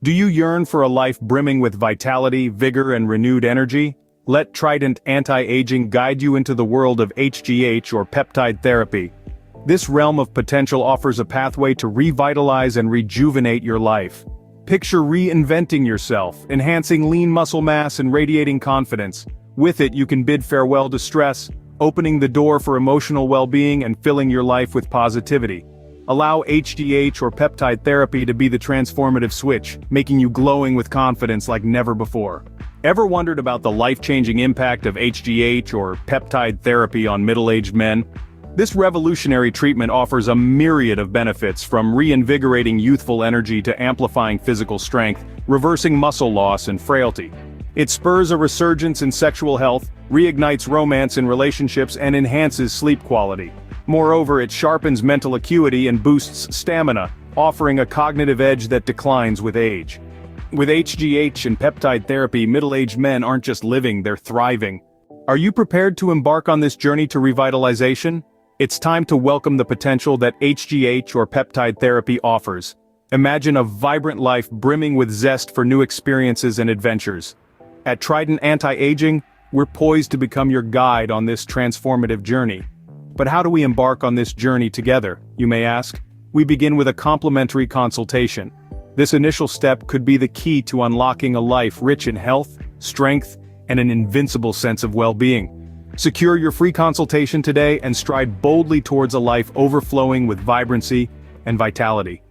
Do you yearn for a life brimming with vitality, vigor, and renewed energy? Let Trident Anti-Aging guide you into the world of HGH or peptide therapy. This realm of potential offers a pathway to revitalize and rejuvenate your life. Picture reinventing yourself, enhancing lean muscle mass and radiating confidence. With it, you can bid farewell to stress, opening the door for emotional well-being and filling your life with positivity. Allow HGH or peptide therapy to be the transformative switch, making you glowing with confidence like never before. Ever wondered about the life-changing impact of HGH or peptide therapy on middle-aged men? This revolutionary treatment offers a myriad of benefits, from reinvigorating youthful energy to amplifying physical strength, reversing muscle loss and frailty. It spurs a resurgence in sexual health, reignites romance in relationships, and enhances sleep quality. Moreover, it sharpens mental acuity and boosts stamina, offering a cognitive edge that declines with age. With HGH and peptide therapy, middle-aged men aren't just living, they're thriving. Are you prepared to embark on this journey to revitalization? It's time to welcome the potential that HGH or peptide therapy offers. Imagine a vibrant life brimming with zest for new experiences and adventures. At Trident Anti-Aging, we're poised to become your guide on this transformative journey. But how do we embark on this journey together, you may ask? We begin with a complimentary consultation. This initial step could be the key to unlocking a life rich in health, strength, and an invincible sense of well-being. Secure your free consultation today and stride boldly towards a life overflowing with vibrancy and vitality.